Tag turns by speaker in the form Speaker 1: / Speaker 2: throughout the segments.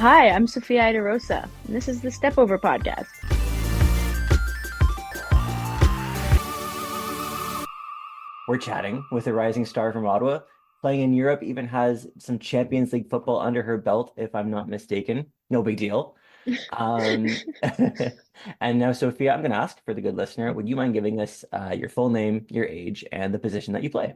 Speaker 1: Hi, I'm Sofia Iaderosa, and this is the Stepover podcast.
Speaker 2: We're chatting with a rising star from Ottawa, playing in Europe, even has some Champions League football under her belt, if I'm not mistaken. No big deal. Um, and now, Sophia, I'm going to ask for the good listener, would you mind giving us your full name, your age, and the position that you play?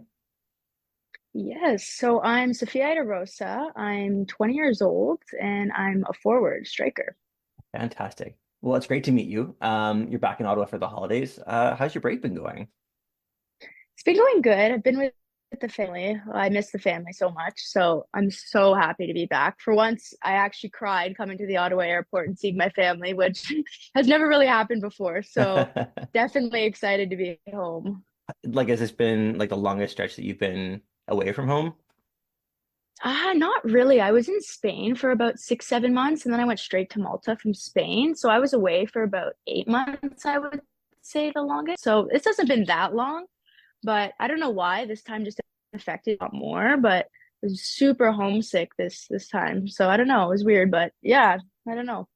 Speaker 1: Yes, so I'm Sofia Iaderosa. I'm 20 years old, and I'm a forward striker.
Speaker 2: Fantastic. Well, it's great to meet you. You're back in Ottawa for the holidays. How's your break been going?
Speaker 1: It's been going good. I've been with the family. I miss the family so much, so I'm so happy to be back. For once, I actually cried coming to the Ottawa airport and seeing my family, which has never really happened before. So definitely excited to be home.
Speaker 2: Like, has this been like the longest stretch that you've been away from home?
Speaker 1: Not really. I was in Spain for about 6, 7 months, and then I went straight to Malta from Spain. So I was away for about 8 months, I would say the longest. So this hasn't been that long, but I don't know why this time just affected a lot more. But I was super homesick this time. So I don't know. It was weird, but yeah, I don't know.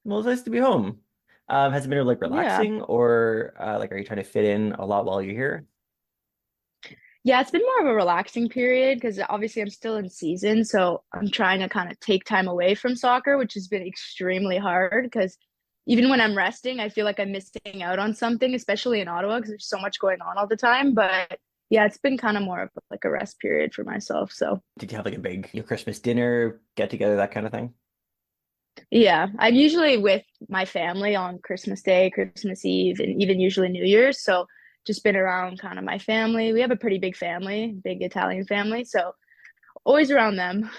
Speaker 2: Well, it's nice to be home. Has it been like
Speaker 1: Yeah.
Speaker 2: relaxing or like are you trying to fit in a lot while you're here?
Speaker 1: Yeah, it's been more of a relaxing period because obviously I'm still in season. So I'm trying to kind of take time away from soccer, which has been extremely hard because even when I'm resting, I feel like I'm missing out on something, especially in Ottawa because there's so much going on all the time. But yeah, it's been kind of more of like a rest period for myself. So
Speaker 2: Did you have like a big Christmas dinner, get together, that kind of thing?
Speaker 1: yeah, I'm usually with my family on Christmas Day, Christmas Eve, and even usually New Year's. So just been around kind of my family. We have a pretty big family, big Italian family. So always around them.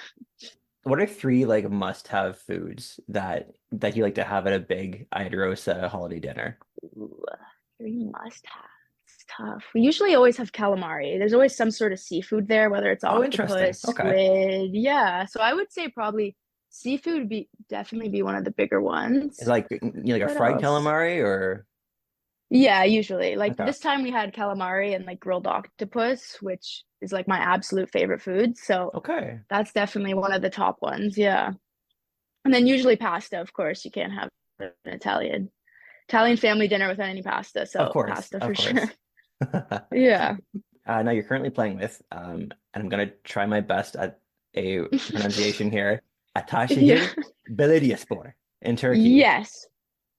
Speaker 2: What are three like must-have foods that you like to have at a big Iderosa holiday dinner?
Speaker 1: Ooh, three must-have. It's tough. We usually always have calamari. There's always some sort of seafood there, whether it's
Speaker 2: Oh, interesting.
Speaker 1: octopus,
Speaker 2: Okay.
Speaker 1: squid. Yeah. So I would say probably seafood would be definitely be one of the bigger
Speaker 2: Is
Speaker 1: ones.
Speaker 2: like like a
Speaker 1: What
Speaker 2: fried
Speaker 1: else?
Speaker 2: calamari or
Speaker 1: Yeah, usually. Like
Speaker 2: okay.
Speaker 1: this time we had calamari and like grilled octopus, which is like my absolute favorite food. So
Speaker 2: Okay.
Speaker 1: that's definitely one of the top ones. Yeah. And then usually pasta, of course. You can't have an Italian family dinner without any pasta.
Speaker 2: Of
Speaker 1: So
Speaker 2: course.
Speaker 1: pasta
Speaker 2: Of
Speaker 1: for sure.
Speaker 2: course.
Speaker 1: Yeah.
Speaker 2: Now you're currently playing with, and I'm gonna try my best at a pronunciation here.
Speaker 1: Yeah.
Speaker 2: Ataşehir Belediyespor in Turkey.
Speaker 1: Yes.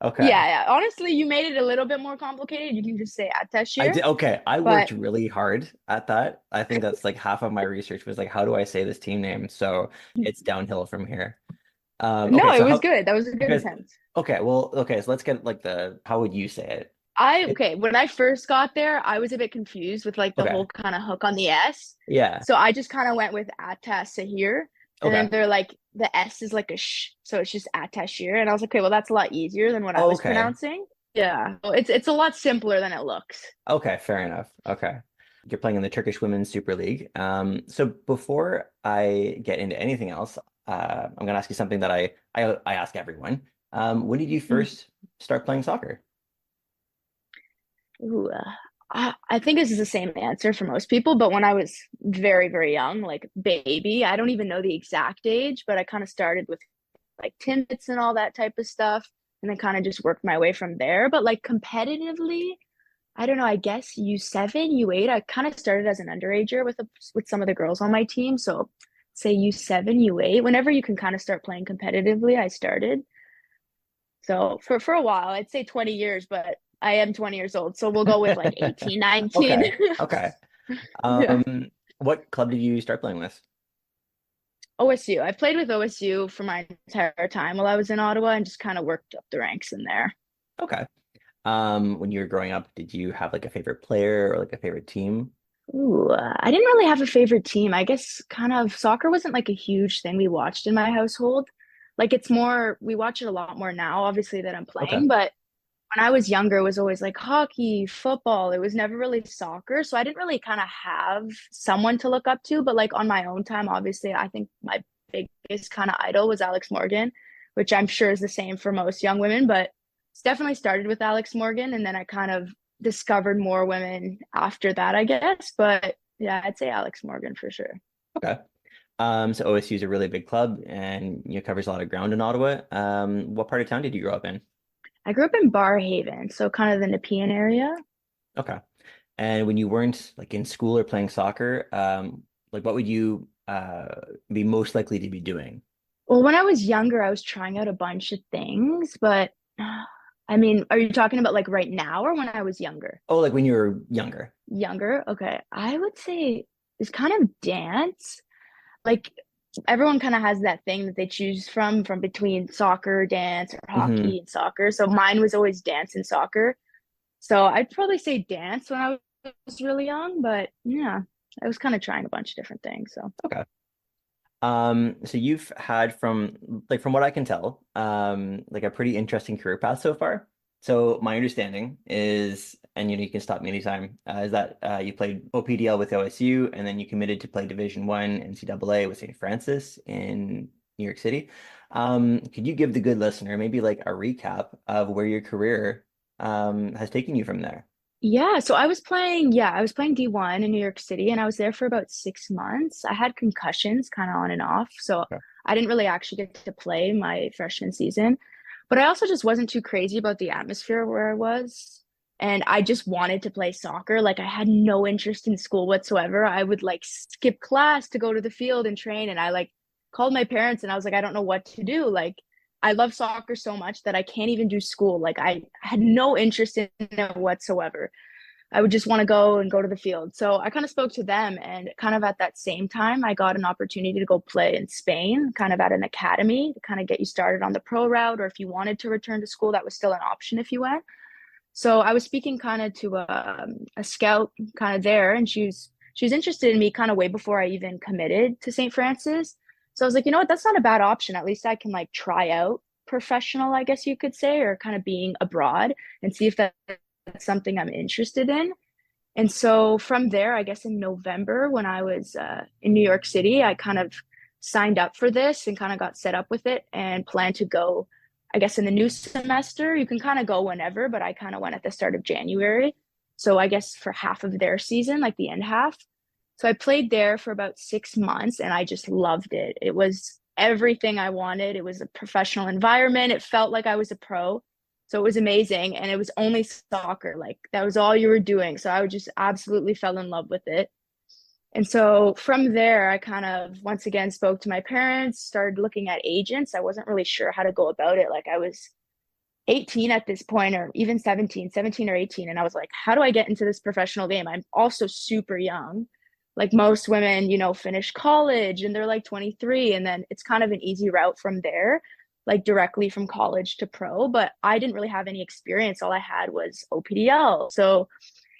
Speaker 2: Okay.
Speaker 1: Yeah. Honestly, you made it a little bit more complicated. You can just say
Speaker 2: I
Speaker 1: Atashir,
Speaker 2: did okay. I worked
Speaker 1: but
Speaker 2: really hard at that. I think that's like half of my research was like, how do I say this team name? So it's downhill from here.
Speaker 1: no,
Speaker 2: Okay,
Speaker 1: it
Speaker 2: so
Speaker 1: was
Speaker 2: how
Speaker 1: good. That was a good
Speaker 2: because
Speaker 1: attempt.
Speaker 2: okay, so let's get like the how would you say it?
Speaker 1: Okay, when I first got there, I was a bit confused with like the
Speaker 2: Okay.
Speaker 1: whole kind of hook on the S.
Speaker 2: Yeah.
Speaker 1: So I just kind of went with Atasahir. And then
Speaker 2: Okay.
Speaker 1: they're like the S is like a sh, so it's just Atashir. And I was like, okay, well that's a lot easier than what I
Speaker 2: Oh,
Speaker 1: was
Speaker 2: okay.
Speaker 1: pronouncing. Yeah. So it's a lot simpler than it looks.
Speaker 2: Okay, fair enough. Okay. You're playing in the Turkish Women's Super League. So before I get into anything else, I'm gonna ask you something that I ask everyone. When did you
Speaker 1: Mhm.
Speaker 2: first start playing soccer?
Speaker 1: Ooh, I think this is the same answer for most people, but when I was very, very young, like baby, I don't even know the exact age, but I kind of started with like Timbits and all that type of stuff, and then kind of just worked my way from there. But like competitively, I don't know, I guess U7, U8, I kind of started as an underager with some of the girls on my team. So say U7, U8, whenever you can kind of start playing competitively, I started. So for a while, I'd say 20 years, but I am 20 years old. So we'll go with like 18, 19.
Speaker 2: Okay. Okay.
Speaker 1: Yeah.
Speaker 2: What club did you start playing with?
Speaker 1: OSU. I played with OSU for my entire time while I was in Ottawa and just kind of worked up the ranks in there.
Speaker 2: Okay. When you were growing up, did you have like a favorite player or like a favorite team?
Speaker 1: Ooh, I didn't really have a favorite team. I guess kind of soccer wasn't like a huge thing we watched in my household. Like it's more, we watch it a lot more now, obviously, that I'm
Speaker 2: Okay.
Speaker 1: playing. But when I was younger, it was always like hockey, football. It was never really soccer. So I didn't really kind of have someone to look up to. But like on my own time, obviously, I think my biggest kind of idol was Alex Morgan, which I'm sure is the same for most young women. But it's definitely started with Alex Morgan. And then I kind of discovered more women after that, I guess. But yeah, I'd say Alex Morgan for sure.
Speaker 2: Okay. So OSU is a really big club and covers a lot of ground in Ottawa. What part of town did you grow up in?
Speaker 1: I grew up in Barhaven, so kind of the Nepean area.
Speaker 2: Okay. And when you weren't like in school or playing soccer, like what would you be most likely to be doing?
Speaker 1: Well, when I was younger, I was trying out a bunch of things, but I mean, are you talking about like right now or when I was younger?
Speaker 2: Oh, like when you were younger.
Speaker 1: Younger, okay. I would say it's kind of dance. Like everyone kind of has that thing that they choose from between soccer, dance, or
Speaker 2: Hmm.
Speaker 1: hockey and soccer. So mine was always dance and soccer. So I'd probably say dance when I was really young, but yeah, I was kind of trying a bunch of different things. So
Speaker 2: Okay. So you've had from what I can tell, like a pretty interesting career path so far. So my understanding is, and you can stop me anytime, is that you played OPDL with OSU, and then you committed to play Division One NCAA with St. Francis in New York City. Could you give the good listener maybe like a recap of where your career has taken you from there?
Speaker 1: yeah, so I was playing D1 in New York City and I was there for about 6 months. I had concussions kind of on and off, so
Speaker 2: Okay.
Speaker 1: I didn't really actually get to play my freshman season. But I also just wasn't too crazy about the atmosphere where I was. And I just wanted to play soccer. Like I had no interest in school whatsoever. I would like skip class to go to the field and train. And I like called my parents and I was like, I don't know what to do. Like I love soccer so much that I can't even do school. Like I had no interest in it whatsoever. I would just want to go to the field. So I kind of spoke to them, and kind of at that same time, I got an opportunity to go play in Spain, kind of at an academy to kind of get you started on the pro route, or if you wanted to return to school, that was still an option if you went. So I was speaking kind of to a scout kind of there, and she was interested in me kind of way before I even committed to St. Francis. So I was like, you know what, that's not a bad option. At least I can like try out professional, I guess you could say, or kind of being abroad and see if that's something I'm interested in. And so from there, I guess in November, when I was in New York City, I kind of signed up for this and kind of got set up with it and planned to go, I guess, in the new semester. You can kind of go whenever, but I kind of went at the start of January. So I guess for half of their season, like the end half. So I played there for about 6 months and I just loved it. It was everything I wanted. It was a professional environment. It felt like I was a pro. So it was amazing. And it was only soccer. Like that was all you were doing. So I would just absolutely fell in love with it. And so from there, I kind of once again spoke to my parents, started looking at agents. I wasn't really sure how to go about it. Like I was 18 at this point, or even 17 or 18. And I was like, how do I get into this professional game? I'm also super young. Like most women, finish college and they're like 23. And then it's kind of an easy route from there, like directly from college to pro. But I didn't really have any experience. All I had was OPDL. So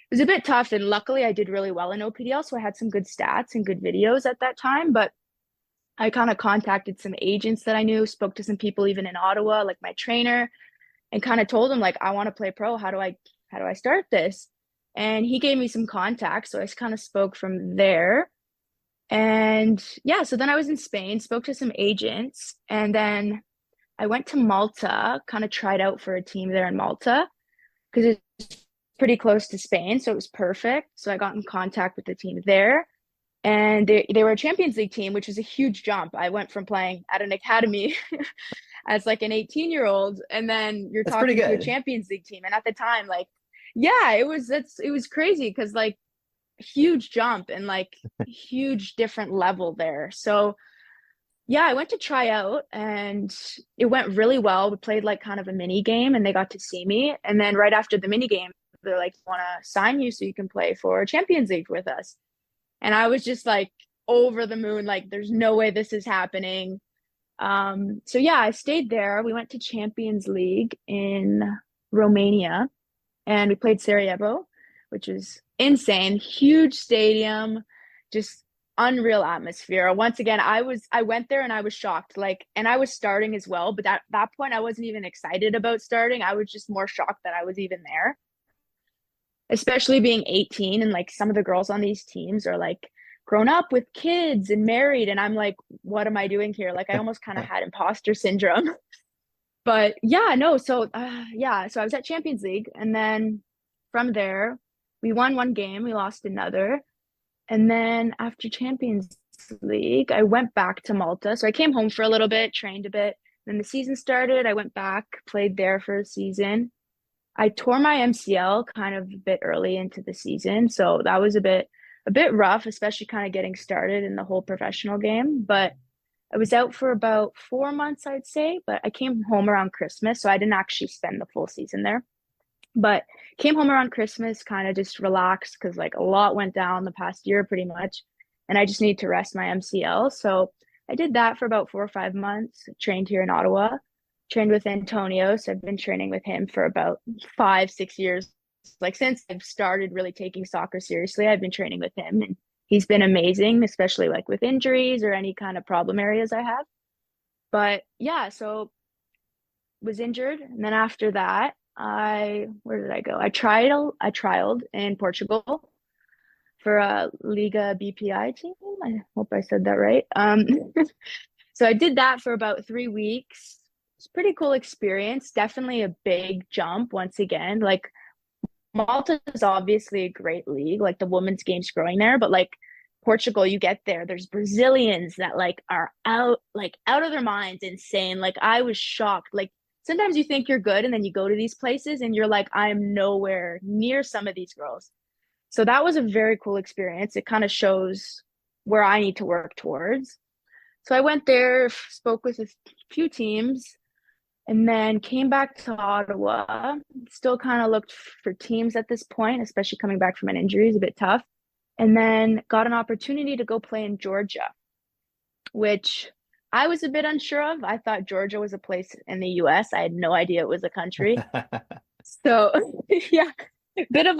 Speaker 1: it was a bit tough. And luckily, I did really well in OPDL. So I had some good stats and good videos at that time. But I kind of contacted some agents that I knew, spoke to some people even in Ottawa, like my trainer, and kind of told him like I want to play pro. How do I start this? And he gave me some contacts, so I kind of spoke from there. And yeah, so then I was in Spain, spoke to some agents, and then I went to Malta, kind of tried out for a team there in Malta because it's pretty close to Spain, so it was perfect. So I got in contact with the team there, and they were a Champions League team, which was a huge jump. I went from playing at an academy as like an 18-year-old, and then you're
Speaker 2: That's pretty
Speaker 1: talking to a
Speaker 2: good.
Speaker 1: Champions League team. And at the time, like, yeah, it was crazy because like huge jump and like huge different level there. So yeah, I went to try out and it went really well. We played like kind of a mini game and they got to see me. And then right after the mini game, they're like, want to sign you so you can play for Champions League with us. And I was just like over the moon, like, there's no way this is happening. So yeah, I stayed there. We went to Champions League in Romania and we played Sarajevo, which was insane. Huge stadium, just unreal atmosphere. Once again, I went there and I was shocked. Like, and I was starting as well, but that point I wasn't even excited about starting. I was just more shocked that I was even there, especially being 18 and like some of the girls on these teams are like grown up with kids and married and I'm like, what am I doing here? Like I almost kind of had imposter syndrome. But yeah, no, so yeah, so I was at Champions League and then from there we won one game, we lost another. And then after Champions League, I went back to Malta. So I came home for a little bit, trained a bit. Then the season started. I went back, played there for a season. I tore my MCL kind of a bit early into the season, so that was a bit rough, especially kind of getting started in the whole professional game. But I was out for about 4 months, I'd say, but I came home around Christmas, so I didn't actually spend the full season there. But came home around Christmas, kind of just relaxed because like a lot went down the past year pretty much, and I just need to rest my MCL. So I did that for about 4 or 5 months, trained here in Ottawa, trained with Antonio. So I've been training with him for about 5, 6 years. Like since I've started really taking soccer seriously, I've been training with him and he's been amazing, especially like with injuries or any kind of problem areas I have. But yeah, so was injured. And then after that, where did I go? I trialed in Portugal for a Liga BPI team. I hope I said that right. So I did that for about 3 weeks. It's a pretty cool experience. Definitely a big jump once again. Like Malta is obviously a great league. Like the women's game's growing there, but like Portugal, you get there, there's Brazilians that like are out of their minds, insane. Like I was shocked. Like sometimes you think you're good and then you go to these places and you're like, I'm nowhere near some of these girls. So that was a very cool experience. It kind of shows where I need to work towards. So I went there, spoke with a few teams, and then came back to Ottawa. Still kind of looked for teams at this point, especially coming back from an injury is a bit tough. And then got an opportunity to go play in Georgia, which I was a bit unsure of. I thought Georgia was a place in the US. I had no idea it was a country. So yeah, a bit of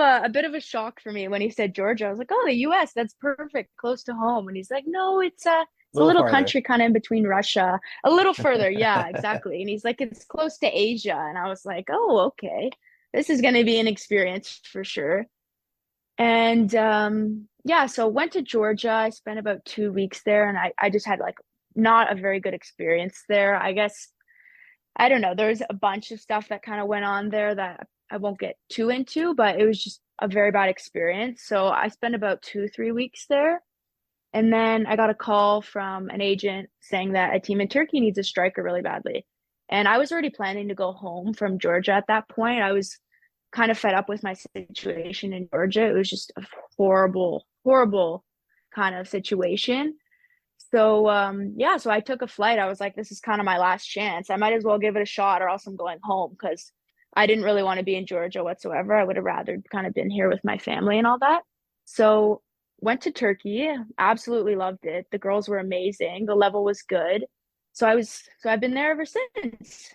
Speaker 1: a shock for me when he said Georgia. I was like, oh, the US, that's perfect, close to home. And he's like, no,
Speaker 2: A
Speaker 1: it's a
Speaker 2: little
Speaker 1: little
Speaker 2: farther.
Speaker 1: country kind of in between Russia, a little further. Yeah, exactly. And he's like, it's close to Asia. And I was like, oh, okay. This is going to be an experience for sure. And yeah, so went to Georgia. I spent about 2 weeks there and I just had like not a very good experience there. I guess I don't know. There's a bunch of stuff that kind of went on there that I won't get too into, but it was just a very bad experience. So I spent about 2, 3 weeks there. And then I got a call from an agent saying that a team in Turkey needs a striker really badly. And I was already planning to go home from Georgia at that point. I was kind of fed up with my situation in Georgia. It was just a horrible, horrible kind of situation. So yeah, so I took a flight. I was like, this is kind of my last chance. I might as well give it a shot or else I'm going home because I didn't really want to be in Georgia whatsoever. I would have rather kind of been here with my family and all that. So went to Turkey, absolutely loved it. The girls were amazing. The level was good. So I've been there ever since.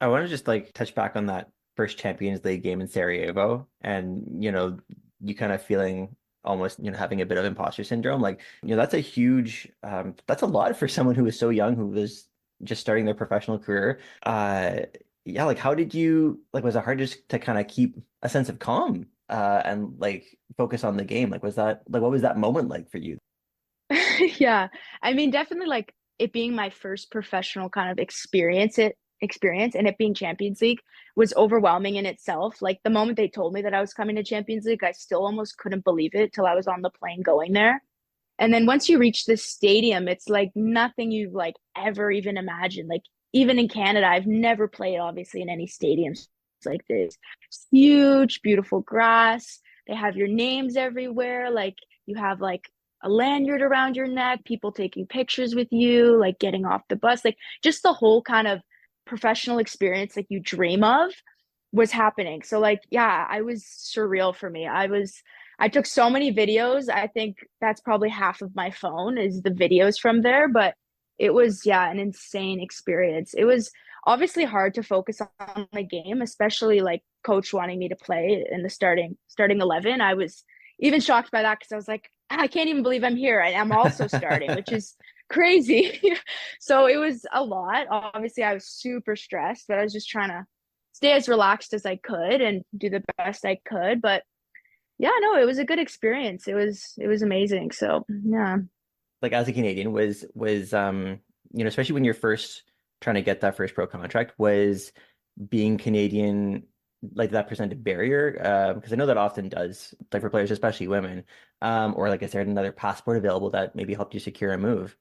Speaker 2: I want to just like touch back on that first Champions League game in Sarajevo and, you kind of feeling almost, having a bit of imposter syndrome. Like, that's a huge, that's a lot for someone who was so young, who was just starting their professional career. Yeah, like how did you, like, was it hard just to kind of keep a sense of calm, and like focus on the game? Like, what was that moment like for you?
Speaker 1: Yeah. I mean, definitely like it being my first professional kind of experience and it being Champions League was overwhelming in itself. Like the moment they told me that I was coming to Champions League, I still almost couldn't believe it till I was on the plane going there. And then once you reach this stadium, it's like nothing you've like ever even imagined. Like even in Canada, I've never played obviously in any stadiums like this. It's huge, beautiful grass. They have your names everywhere. Like you have like a lanyard around your neck, people taking pictures with you, like getting off the bus, like just the whole kind of professional experience like you dream of was happening. So like yeah, I was surreal for me. I took so many videos. I think that's probably half of my phone is the videos from there, but it was yeah, an insane experience. It was obviously hard to focus on the game, especially like coach wanting me to play in the starting 11. I was even shocked by that because I was like, I can't even believe I'm here. I'm also starting, which is crazy. So it was a lot. Obviously, I was super stressed, but I was just trying to stay as relaxed as I could and do the best I could. But yeah, no, it was a good experience. It was amazing. So yeah.
Speaker 2: Like as a Canadian, especially when you're first trying to get that first pro contract, was being Canadian like that present a barrier? Because I know that often does, like for players, especially women. Or like, is there another passport available that maybe helped you secure a move?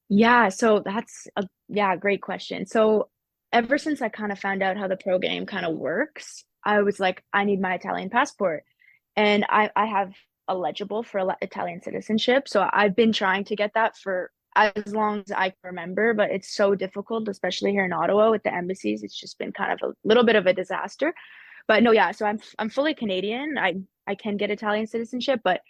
Speaker 1: Yeah, so that's a yeah, great question. So ever since I kind of found out how the pro game kind of works, I was like, I need my Italian passport. And I have eligible for Italian citizenship. So I've been trying to get that for as long as I can remember, but it's so difficult, especially here in Ottawa with the embassies. It's just been kind of a little bit of a disaster. But no, yeah, so I'm fully Canadian. I can get Italian citizenship, but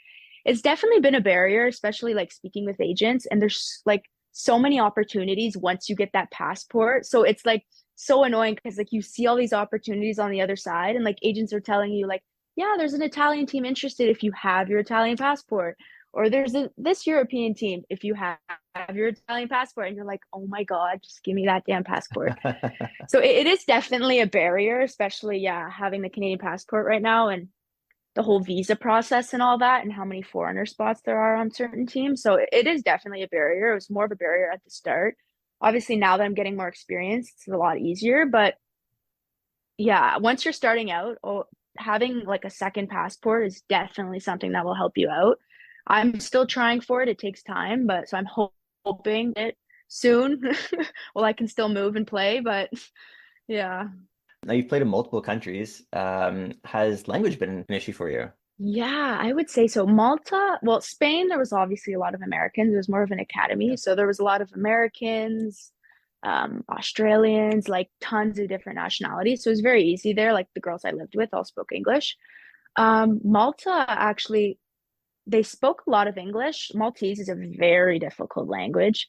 Speaker 1: it's definitely been a barrier, especially like speaking with agents. And there's like so many opportunities once you get that passport. So it's like so annoying because like you see all these opportunities on the other side, and like agents are telling you like, yeah, there's an Italian team interested if you have your Italian passport, or there's this European team if you have your Italian passport, and you're like, oh my God, just give me that damn passport. So it is definitely a barrier, especially yeah, having the Canadian passport right now and the whole visa process and all that, and how many foreigner spots there are on certain teams. So it is definitely a barrier. It was more of a barrier at the start. Obviously, now that I'm getting more experience, it's a lot easier. But yeah, once you're starting out, having like a second passport is definitely something that will help you out. I'm still trying for it. It takes time, but so I'm hoping it soon. Well, I can still move and play, but yeah.
Speaker 2: Now you've played in multiple countries. Has language been an issue for you?
Speaker 1: Yeah, I would say so. Malta, well, Spain, there was obviously a lot of Americans. It was more of an academy.
Speaker 2: Yeah.
Speaker 1: So there was a lot of Americans, Australians, like tons of different nationalities. So it was very easy there. Like the girls I lived with all spoke English. Malta, actually, they spoke a lot of English. Maltese is a very difficult language.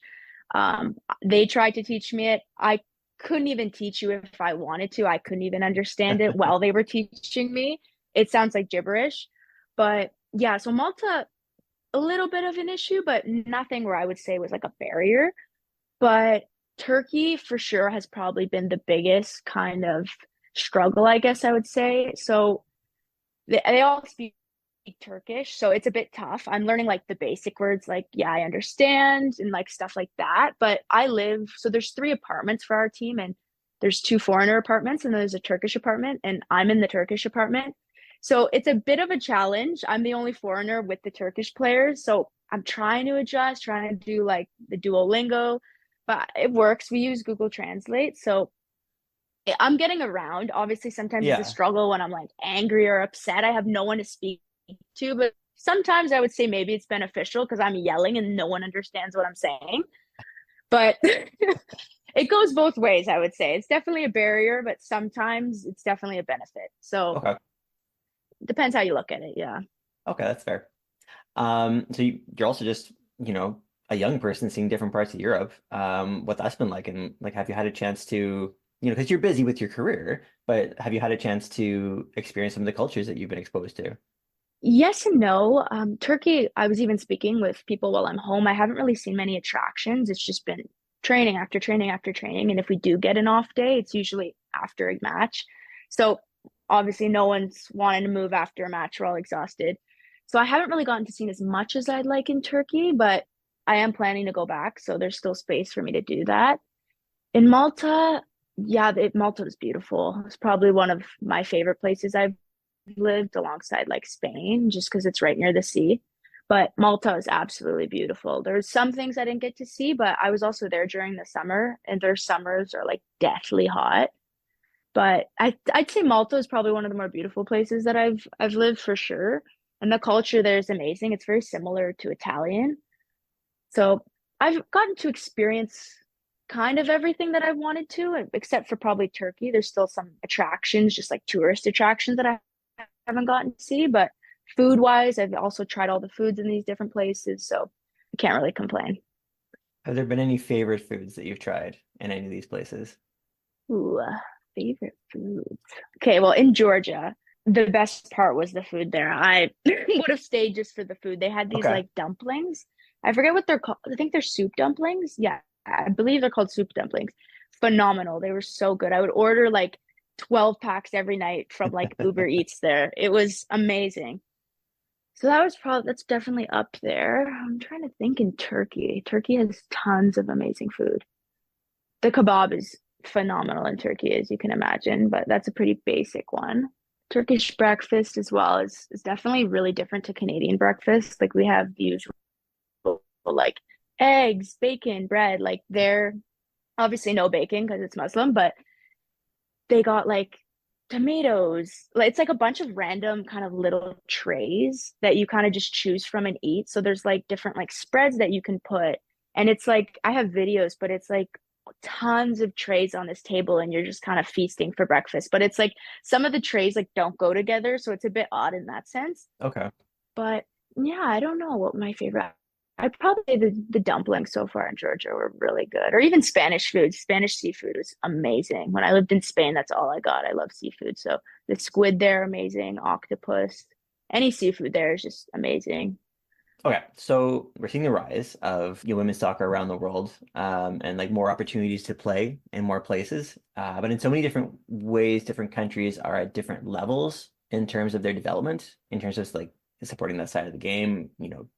Speaker 1: They tried to teach me it. I couldn't even teach you if I wanted to. I couldn't even understand it while they were teaching me. It sounds like gibberish. But yeah, so Malta, a little bit of an issue, but nothing where I would say was like a barrier. But Turkey for sure has probably been the biggest kind of struggle, I guess I would say. So they all speak Turkish, so it's a bit tough. I'm learning like the basic words, like, yeah, I understand, and like stuff like that. But I live, so there's three apartments for our team, and there's two foreigner apartments, and there's a Turkish apartment, and I'm in the Turkish apartment. So it's a bit of a challenge. I'm the only foreigner with the Turkish players. So I'm trying to adjust, trying to do like the Duolingo, but it works. We use Google Translate. So I'm getting around. Obviously, sometimes it's a
Speaker 2: Yeah.
Speaker 1: struggle when I'm like angry or upset. I have no one to speak to, but sometimes I would say maybe it's beneficial because I'm yelling and no one understands what I'm saying. But it goes both ways, I would say. It's definitely a barrier, but sometimes it's definitely a benefit. So
Speaker 2: Okay.
Speaker 1: it depends how you look at it. Yeah.
Speaker 2: Okay, that's fair. So you're also just, a young person seeing different parts of Europe. What that's been like, and like, have you had a chance to, because you're busy with your career, but have you had a chance to experience some of the cultures that you've been exposed to?
Speaker 1: Yes and no. Turkey, I was even speaking with people while I'm home. I haven't really seen many attractions. It's just been training after training after training. And if we do get an off day, it's usually after a match. So obviously, no one's wanting to move after a match. We're all exhausted. So I haven't really gotten to see as much as I'd like in Turkey, but I am planning to go back. So there's still space for me to do that. In Malta, yeah, Malta was beautiful. It's probably one of my favorite places I've lived alongside like Spain, just because it's right near the sea. But Malta is absolutely beautiful. There's some things I didn't get to see, but I was also there during the summer, and their summers are like deathly hot. But I'd say Malta is probably one of the more beautiful places that I've lived for sure. And the culture there is amazing. It's very similar to Italian. So I've gotten to experience kind of everything that I've wanted to, except for probably Turkey. There's still some attractions, just like tourist attractions that I haven't gotten to see. But food wise, I've also tried all the foods in these different places. So I can't really complain.
Speaker 2: Have there been any favorite foods that you've tried in any of these places?
Speaker 1: Ooh, favorite foods. Okay, well, in Georgia, the best part was the food there. I would have stayed just for the food. They had these
Speaker 2: Okay.
Speaker 1: like dumplings. I forget what they're called. I think they're soup dumplings. Yeah, I believe they're called soup dumplings. Phenomenal. They were so good. I would order like 12 packs every night from like Uber Eats there. It was amazing. So that's definitely up there. I'm trying to think in Turkey. Turkey has tons of amazing food. The kebab is phenomenal in Turkey, as you can imagine, but that's a pretty basic one. Turkish breakfast as well is definitely really different to Canadian breakfast. Like we have the usual like eggs, bacon, bread. Like they're obviously no bacon because it's Muslim, but they got like tomatoes. Like it's like a bunch of random kind of little trays that you kind of just choose from and eat. So there's like different like spreads that you can put. And it's like I have videos, but it's like tons of trays on this table and you're just kind of feasting for breakfast. But it's like some of the trays like don't go together, so it's a bit odd in that sense.
Speaker 2: Okay.
Speaker 1: But yeah, I don't know what my favorite. I'd probably say the dumplings so far in Georgia were really good, or even Spanish food. Spanish seafood was amazing. When I lived in Spain, that's all I got. I love seafood, so the squid there amazing, octopus, any seafood there is just amazing.
Speaker 2: Okay, so we're seeing the rise of women's soccer around the world, and like more opportunities to play in more places. But in so many different ways, different countries are at different levels in terms of their development, in terms of like supporting that side of the game,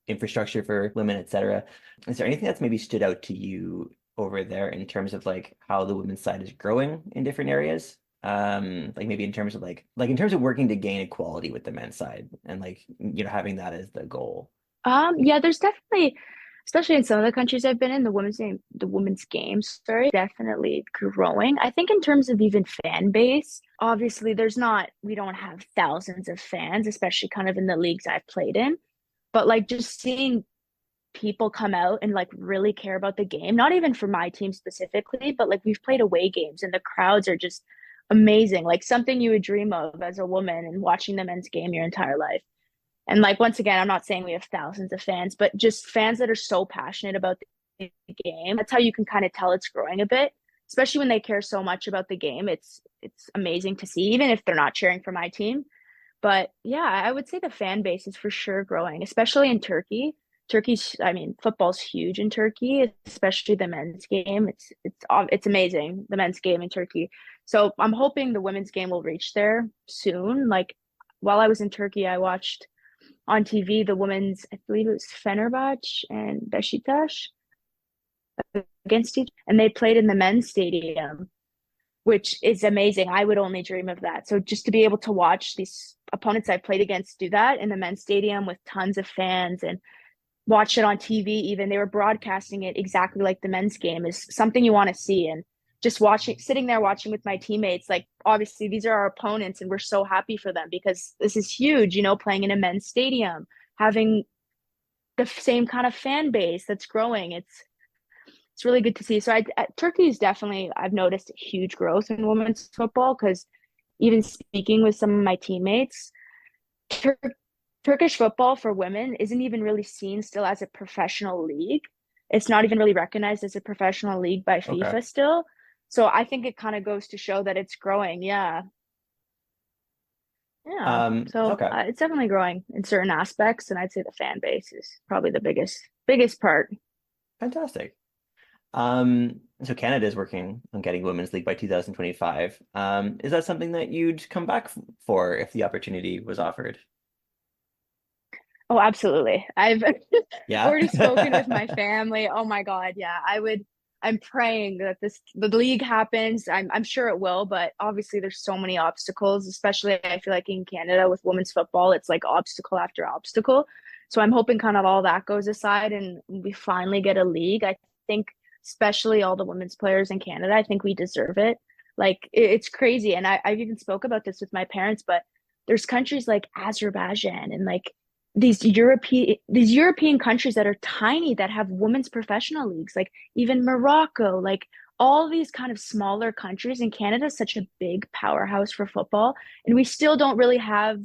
Speaker 2: infrastructure for women, etc. Is there anything that's maybe stood out to you over there in terms of like how the women's side is growing in different areas? Like maybe in terms of like in terms of working to gain equality with the men's side and like having that as the goal.
Speaker 1: Yeah, there's definitely, especially in some of the countries I've been in, the women's game, sorry, definitely growing. I think in terms of even fan base, obviously we don't have thousands of fans, especially kind of in the leagues I've played in. But like just seeing people come out and like really care about the game, not even for my team specifically, but like we've played away games and the crowds are just amazing, like something you would dream of as a woman and watching the men's game your entire life. And like once again, I'm not saying we have thousands of fans, but just fans that are so passionate about the game. That's how you can kind of tell it's growing a bit, especially when they care so much about the game. It's amazing to see, even if they're not cheering for my team. But yeah, I would say the fan base is for sure growing, especially in Turkey. I mean, football's huge in Turkey, especially the men's game. It's amazing, the men's game in Turkey. So I'm hoping the women's game will reach there soon. Like while I was in Turkey, I watched on TV the women's, I believe it was Fenerbahce and Beşiktaş against each, and they played in the men's stadium, which is amazing. I would only dream of that. So just to be able to watch these opponents I played against do that in the men's stadium with tons of fans and watch it on TV, even they were broadcasting it exactly like the men's game is something you want to see. And just watching, sitting there watching with my teammates, like obviously these are our opponents and we're so happy for them because this is huge, playing in a men's stadium, having the same kind of fan base that's growing. It's really good to see. So Turkey is definitely, I've noticed huge growth in women's football because even speaking with some of my teammates, Tur Turkish football for women isn't even really seen still as a professional league. It's not even really recognized as a professional league by
Speaker 2: Okay.
Speaker 1: FIFA still. So I think it kind of goes to show that it's growing. Yeah. Yeah. So
Speaker 2: Okay.
Speaker 1: it's definitely growing in certain aspects. And I'd say the fan base is probably the biggest part.
Speaker 2: Fantastic. So Canada is working on getting Women's League by 2025. Is that something that you'd come back for if the opportunity was offered?
Speaker 1: Oh, absolutely. I've
Speaker 2: Yeah.
Speaker 1: already spoken with my family. Oh my God, yeah. I'm praying that the league happens. I'm sure it will, but obviously there's so many obstacles, especially I feel like in Canada with women's football, it's like obstacle after obstacle. So I'm hoping kind of all that goes aside and we finally get a league. I think especially all the women's players in Canada, I think we deserve it. Like it's crazy. And I've even spoke about this with my parents, but there's countries like Azerbaijan and like these European countries that are tiny that have women's professional leagues, like even Morocco, like all these kind of smaller countries. And Canada is such a big powerhouse for football, and we still don't really have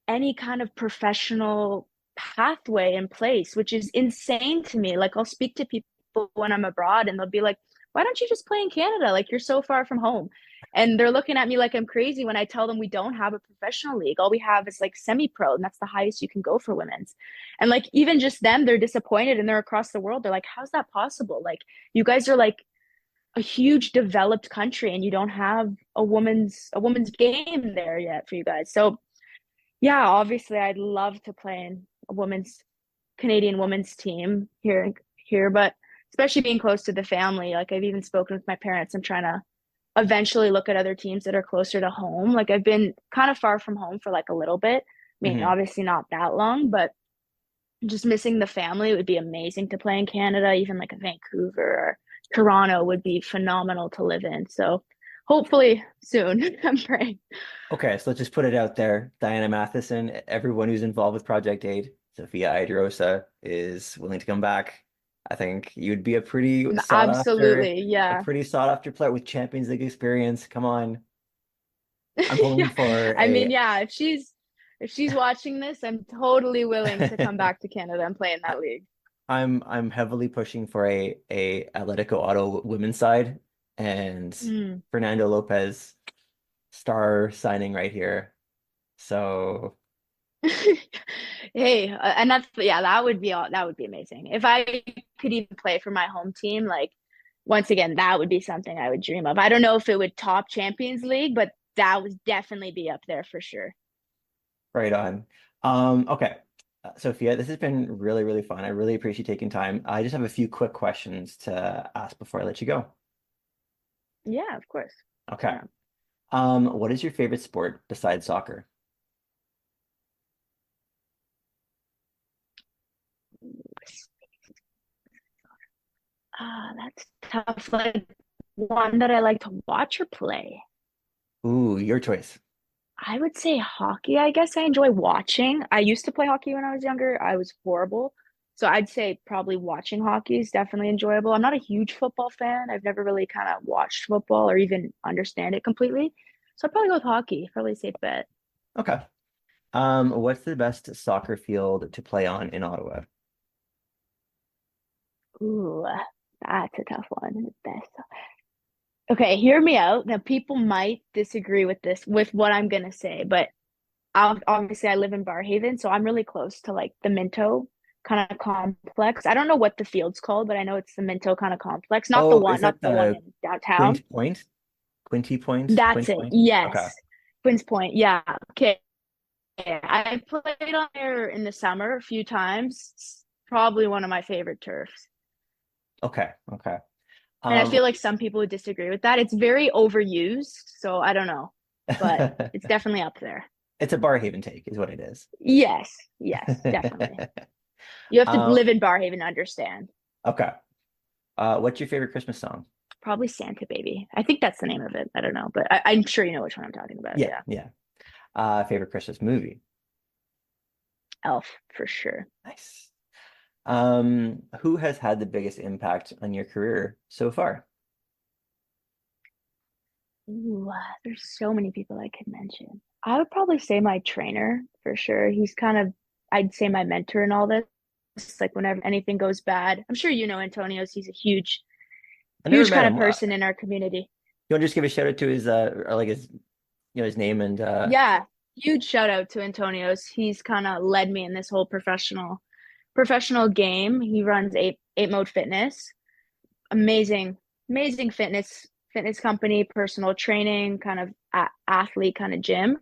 Speaker 1: any kind of professional pathway in place, which is insane to me. Like I'll speak to people when I'm abroad and they'll be like, why don't you just play in Canada? Like you're so far from home. And they're looking at me like I'm crazy when I tell them we don't have a professional league. All we have is like semi-pro, and that's the highest you can go for women's. And like even just them, they're disappointed and they're across the world. They're like, how's that possible? Like you guys are like a huge developed country and you don't have a women's game there yet for you guys. So yeah, obviously I'd love to play in a women's Canadian women's team here, but especially being close to the family. Like I've even spoken with my parents. I'm trying to eventually look at other teams that are closer to home. Like I've been kind of far from home for like a little bit. I mean,
Speaker 2: Hmm.
Speaker 1: obviously not that long, but just missing the family. It would be amazing to play in Canada. Even like a Vancouver or Toronto would be phenomenal to live in. So hopefully soon. I'm praying.
Speaker 2: Okay, so let's just put it out there. Diana Matheson, everyone who's involved with Project Aid, Sofia Iaderosa is willing to come back. I think you'd be
Speaker 1: Absolutely.
Speaker 2: a
Speaker 1: Yeah.
Speaker 2: pretty sought after player with Champions League experience. Come on. I'm pulling
Speaker 1: Yeah.
Speaker 2: for
Speaker 1: I mean, yeah, if she's watching this, I'm totally willing to come
Speaker 2: a
Speaker 1: back to Canada and play in that league.
Speaker 2: I'm heavily pushing for a Atletico Auto women's side and
Speaker 1: Mm.
Speaker 2: Fernando Lopez star signing right here. So
Speaker 1: Hey, and that's yeah, that would be amazing. If I could even play for my home team, like once again, that would be something I would dream of. I don't know if it would top Champions League, but that would definitely be up there for sure.
Speaker 2: right on. Okay. Sophia, this has been really, really fun. I really appreciate you taking time. I just have a few quick questions to ask before I let you go.
Speaker 1: Yeah, of course.
Speaker 2: Okay.
Speaker 1: Yeah.
Speaker 2: What is your favorite sport besides soccer?
Speaker 1: That's tough. Like one that I like to watch or play.
Speaker 2: Ooh, your choice.
Speaker 1: I would say hockey. I guess I enjoy watching. I used to play hockey when I was younger. I was horrible. So I'd say probably watching hockey is definitely enjoyable. I'm not a huge football fan. I've never really kind of watched football or even understand it completely. So I'd probably go with hockey. Probably a safe bet.
Speaker 2: Okay. What's the best soccer field to play on in Ottawa?
Speaker 1: Ooh, that's a tough one. The best. Okay, hear me out. Now, people might disagree with this, with what I'm gonna say, but obviously I live in Barhaven, so I'm really close to like the Minto kind of complex. I don't know what the field's called, but I know it's the Minto kind of complex.
Speaker 2: Oh, is
Speaker 1: Not
Speaker 2: that
Speaker 1: the one
Speaker 2: the
Speaker 1: in downtown.
Speaker 2: Quint Point? Quinty Point?
Speaker 1: That's
Speaker 2: Quint
Speaker 1: it.
Speaker 2: Point? Okay.
Speaker 1: Yes. Quinns Point. Yeah. Okay. I played on there in the summer a few times. It's probably one of my favorite turfs.
Speaker 2: Okay. Okay.
Speaker 1: And I
Speaker 2: Um,
Speaker 1: feel like some people would disagree with that. It's very overused, so I don't know, but it's definitely up there.
Speaker 2: it's a Barhaven take, is what it is.
Speaker 1: Yes. Yes, definitely. You have to
Speaker 2: Um,
Speaker 1: live in Barhaven to understand.
Speaker 2: okay. What's your favorite Christmas song?
Speaker 1: Probably Santa Baby. I think that's the name of it. I don't know, but I'm sure you know which one I'm talking about.
Speaker 2: Yeah,
Speaker 1: Yeah.
Speaker 2: yeah. Favorite Christmas movie?
Speaker 1: Elf for sure.
Speaker 2: Nice. Who has had the biggest impact on your career so far?
Speaker 1: Ooh, there's so many people I could mention. I would probably say my trainer for sure. He's kind of, I'd say my mentor in all this. Like whenever anything goes bad, I'm sure you know Antonio's. He's a
Speaker 2: I never
Speaker 1: huge
Speaker 2: met
Speaker 1: kind of
Speaker 2: him.
Speaker 1: person in our community.
Speaker 2: You want to just give a shout out to his or like his his name and
Speaker 1: Yeah, huge shout out to Antonio's. He's kind of led me in this whole professional game. He runs eight mode fitness. Amazing, amazing fitness company, personal training, kind of athlete kind of gym.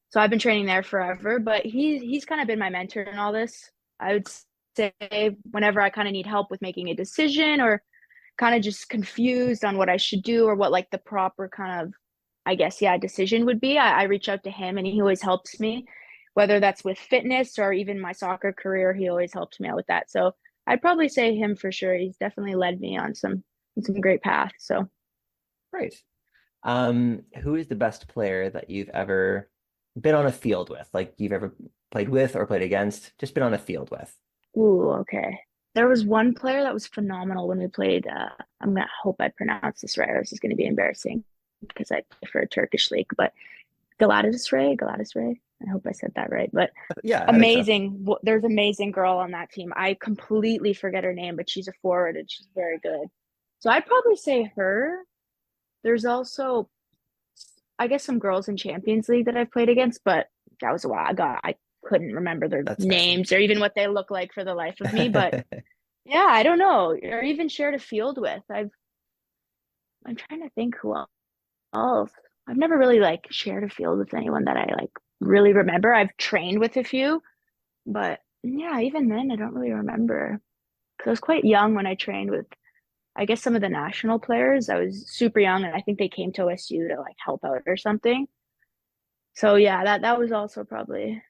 Speaker 1: So I've been training there forever, but he's kind of been my mentor in all this. I would say whenever I kind of need help with making a decision or kind of just confused on what I should do or what like the proper kind of, I guess, yeah, decision would be, I reach out to him and he always helps me, whether that's with fitness or even my soccer career, he always helps me out with that. So I'd probably say him for sure. He's definitely led me on some great paths. So,
Speaker 2: great. Who is the best player that you've ever been on a field with? Like you've ever played with or played against? Just been on a field with.
Speaker 1: ooh, okay. There was one player that was phenomenal when we played. I'm gonna hope I pronounce this right. This is gonna be embarrassing because I play for a Turkish league, but Galatasaray. I hope I said that right. But
Speaker 2: Yeah, I think so.
Speaker 1: amazing. There's amazing girl on that team. I completely forget her name, but she's a forward and she's very good. So I'd probably say her. There's also, I guess, some girls in Champions League that I've played against, but that was a while ago. I couldn't remember their
Speaker 2: That's fair.
Speaker 1: names or even what they look like for the life of me. But yeah, I don't know. Or even shared a field with. I'm trying to think who else. I've never really like shared a field with anyone that I like really remember. I've trained with a few, but yeah, even then I don't really remember because I was quite young when I trained with I guess some of the national players. I was super young, and I think they came to OSU to like help out or something. So yeah, that was also
Speaker 2: Who are
Speaker 1: probably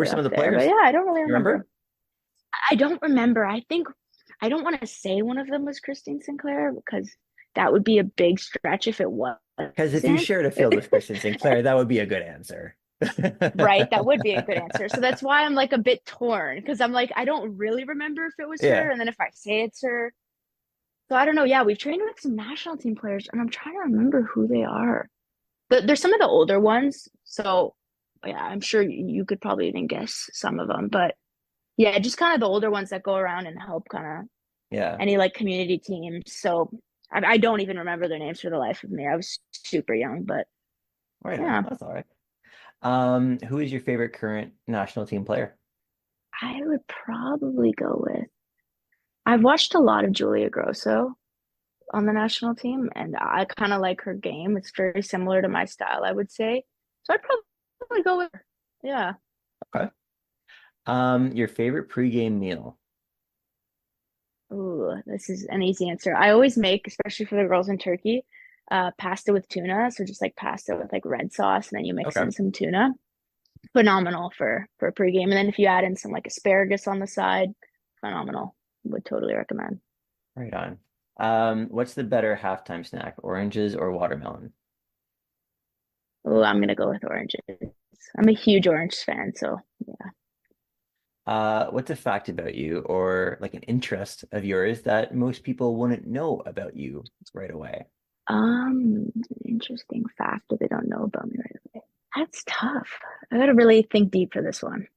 Speaker 2: some of
Speaker 1: up
Speaker 2: the
Speaker 1: there. But
Speaker 2: players?
Speaker 1: yeah, I don't really
Speaker 2: You
Speaker 1: remember.
Speaker 2: remember?
Speaker 1: I don't remember. I think I don't want to say one of them was Christine Sinclair because that would be a big stretch if it wasn't.
Speaker 2: Because if you shared a field with Christian Sinclair, that would be a good answer.
Speaker 1: Right, that would be a good answer. So that's why I'm like a bit torn because I'm like, I don't really remember if it was her.
Speaker 2: Yeah.
Speaker 1: And then if I say it's her, so I don't know. Yeah, we've trained with some national team players and I'm trying to remember who they are. There's some of the older ones. So yeah, I'm sure you could probably even guess some of them. But yeah, just kind of the older ones that go around and help kind of
Speaker 2: Yeah.
Speaker 1: any like community teams. So I don't even remember their names for the life of me. I was super young, but
Speaker 2: Right on.
Speaker 1: yeah,
Speaker 2: That's all right. Who is your favorite current national team player?
Speaker 1: I would probably go with. I've watched a lot of Julia Grosso on the national team, and I kind of like her game. It's very similar to my style, I would say. So I'd probably go with her. Yeah.
Speaker 2: Okay. Your favorite pregame meal?
Speaker 1: Ooh, this is an easy answer. I always make, especially for the girls in Turkey, pasta with tuna. So just like pasta with like red sauce, and then you mix
Speaker 2: Okay.
Speaker 1: in some tuna. Phenomenal for a pregame. And then if you add in some like asparagus on the side, phenomenal. Would totally recommend.
Speaker 2: Right on. What's the better halftime snack, oranges or watermelon?
Speaker 1: Oh, I'm gonna go with oranges. I'm a huge orange fan, so yeah.
Speaker 2: What's a fact about you or like an interest of yours that most people wouldn't know about you right away?
Speaker 1: Interesting fact that they don't know about me right away. That's tough. I gotta really think deep for this one.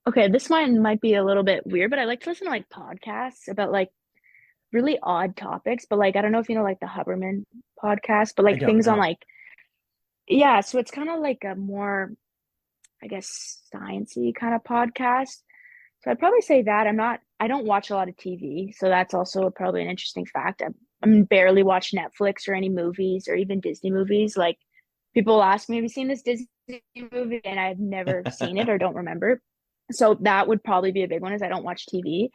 Speaker 1: Okay, this one might be a little bit weird, but I like to listen to like podcasts about like really odd topics. But like, I don't know if you know like the Huberman podcast, but
Speaker 2: I
Speaker 1: like
Speaker 2: don't
Speaker 1: things on
Speaker 2: know.
Speaker 1: like, yeah, so it's kind of like a more, I guess, sciencey kind of podcast. So I'd probably say that I don't watch a lot of TV. So that's also probably an interesting fact. I barely watch Netflix or any movies or even Disney movies. Like people ask me, have you seen this Disney movie? And I've never seen it or don't remember. So that would probably be a big one is I don't watch TV.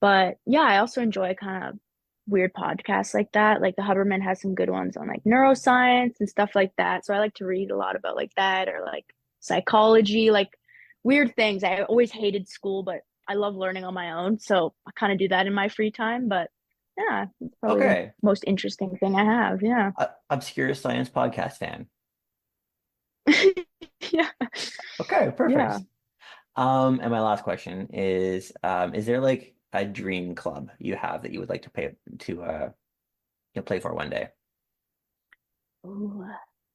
Speaker 1: But yeah, I also enjoy kind of weird podcasts like that. Like the Huberman has some good ones on like neuroscience and stuff like that. So I like to read a lot about like that or like psychology, like weird things. I always hated school, but I love learning on my own. So I kind of do that in my free time. But yeah, it's probably the
Speaker 2: Okay.
Speaker 1: most interesting thing I have. Yeah.
Speaker 2: Obscure science podcast fan.
Speaker 1: Yeah.
Speaker 2: Okay,
Speaker 1: Yeah.
Speaker 2: perfect. And my last question is there like a dream club you have that you would like to pay to play for one day?
Speaker 1: Ooh,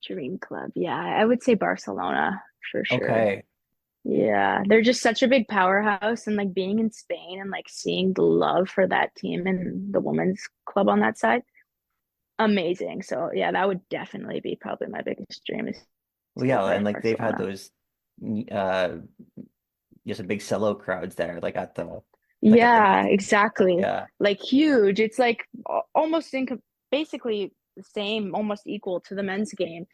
Speaker 1: dream club. Yeah, I would say Barcelona for sure.
Speaker 2: Okay.
Speaker 1: Yeah, they're just such a big powerhouse and like being in Spain and like seeing the love for that team and the women's club on that side, amazing. So yeah, that would definitely be probably my biggest dream is
Speaker 2: Well,
Speaker 1: to
Speaker 2: yeah,
Speaker 1: play
Speaker 2: and
Speaker 1: in
Speaker 2: like they've had
Speaker 1: Barcelona.
Speaker 2: those uh just a big sellout crowds there, like at the
Speaker 1: Yeah,
Speaker 2: Olympics.
Speaker 1: exactly.
Speaker 2: Yeah.
Speaker 1: Like huge. It's like almost in basically the same, almost equal to the men's game.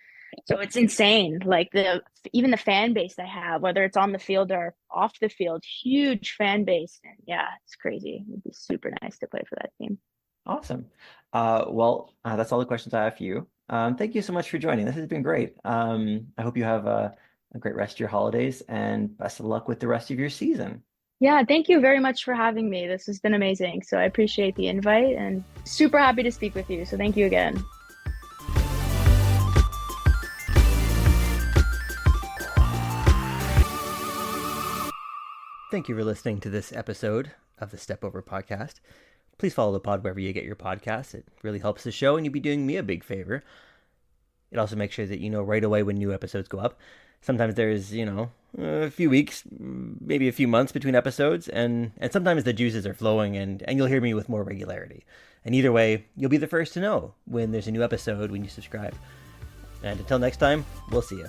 Speaker 1: So it's insane. Like the even the fan base they have, whether it's on the field or off the field, huge fan base. And yeah, it's crazy. It'd be super nice to play for that team.
Speaker 2: Awesome. Well, that's all the questions I have for you. Thank you so much for joining. This has been great. I hope you have a great rest of your holidays and best of luck with the rest of your season.
Speaker 1: Yeah, thank you very much for having me. This has been amazing. So I appreciate the invite and super happy to speak with you. So thank you again.
Speaker 2: Thank you for listening to this episode of the Step Over podcast. Please follow the pod wherever you get your podcasts. It really helps the show, and you'd be doing me a big favor. It also makes sure that you know right away when new episodes go up. Sometimes there's, a few weeks, maybe a few months between episodes, and sometimes the juices are flowing, and you'll hear me with more regularity. And either way, you'll be the first to know when there's a new episode when you subscribe. And until next time, we'll see you.